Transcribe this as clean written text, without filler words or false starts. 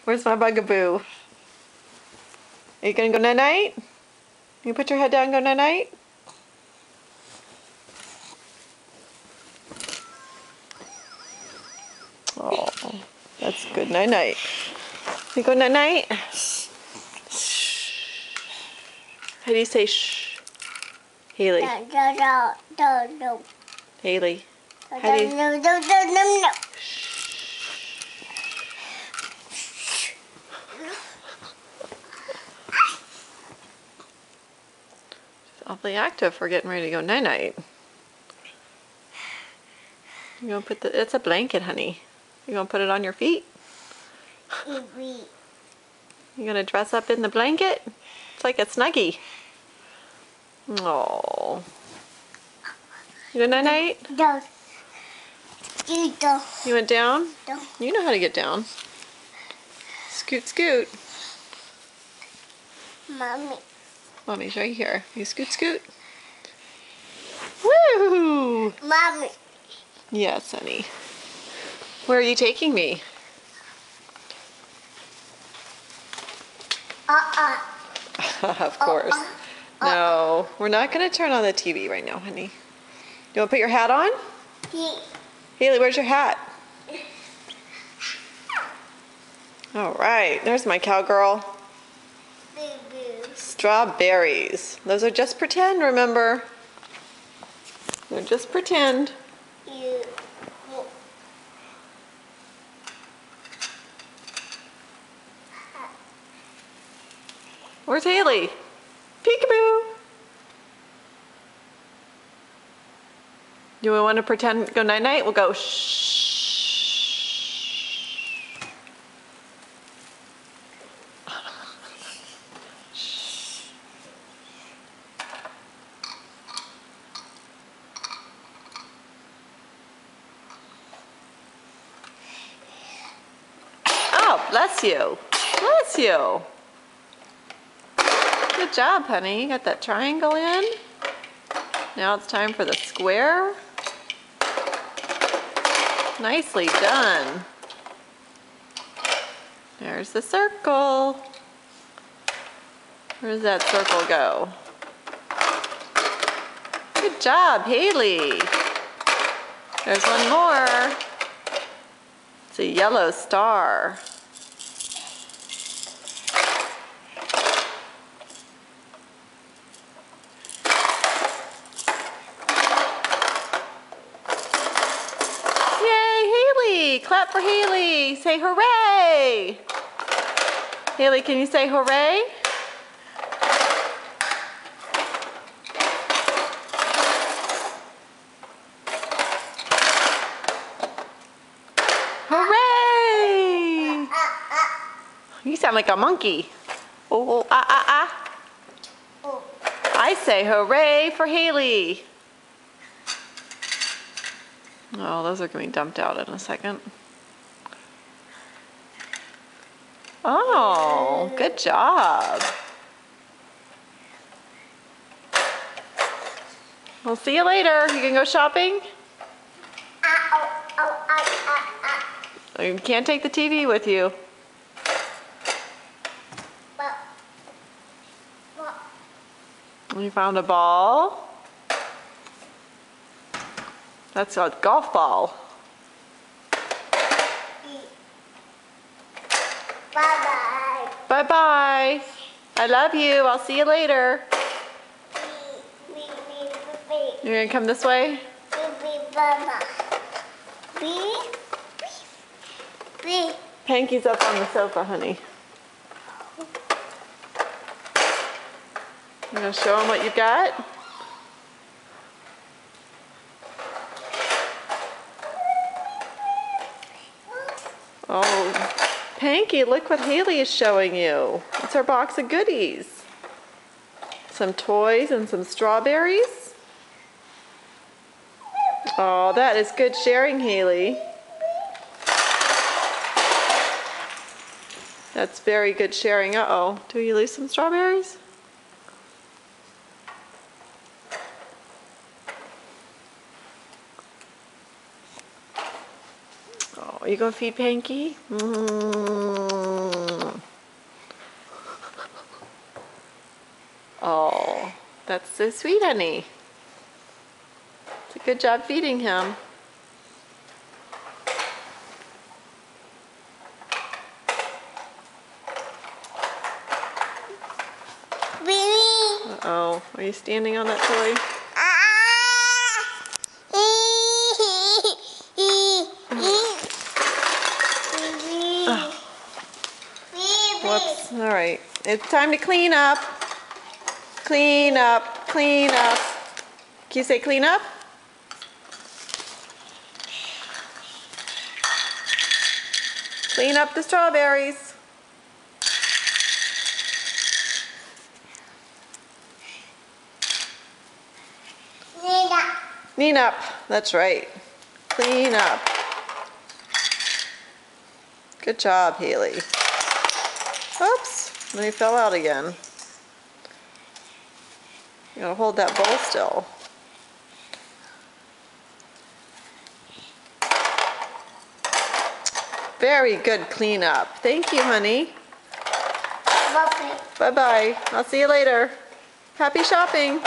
Where's my bugaboo? Are you gonna go night-night? You put your head down and go night-night? Oh, that's good night-night. You go night-night? How do you say shh? Haley. No. Haley. How do you... No. Awfully active for getting ready to go night-night. You gonna put the... It's a blanket, honey. You gonna put it on your feet? You gonna dress up in the blanket? It's like a Snuggie. Oh. You go night-night? No. You went down? No. You know how to get down. Scoot, scoot. Mommy. Mommy's right here. You scoot, scoot. Woo! Mommy. Yes, honey. Where are you taking me? Of course. No, we're not going to turn on the TV right now, honey. You want to put your hat on? Haley, where's your hat? All right, there's my cowgirl. Strawberries. Those are just pretend, remember? They're just pretend. Where's Haley? Peekaboo. Do we want to pretend go night-night? We'll go shh. Oh, bless you. Bless you. Good job, honey. You got that triangle in. Now it's time for the square. Nicely done. There's the circle. Where does that circle go? Good job, Haley. There's one more. It's a yellow star. Clap for Haley. Say hooray. Haley, can you say hooray? Hooray! You sound like a monkey. Oh, I say hooray for Haley. Oh, those are going to be dumped out in a second. Oh, good job. We'll see you later. You can go shopping? You can't take the TV with you. You found a ball. That's a golf ball. Bye-bye. Bye-bye. I love you. I'll see you later. You're gonna come this way? Panky's up on the sofa, honey. You gonna show him what you got? Oh, Panky, look what Haley is showing you. It's her box of goodies. Some toys and some strawberries. Oh, that is good sharing, Haley. That's very good sharing. Uh-oh, do you lose some strawberries? Oh, Are you going to feed Panky? Mm. Oh, that's so sweet, honey. It's a good job feeding him. Uh-oh, are you standing on that toy? Whoops, all right. It's time to clean up. Clean up, clean up. Can you say clean up? Clean up the strawberries. Clean up, that's right. Clean up. Good job, Haley. Oops, and he fell out again. You gotta hold that bowl still. Very good cleanup. Thank you, honey. Bye-bye. Bye-bye. I'll see you later. Happy shopping.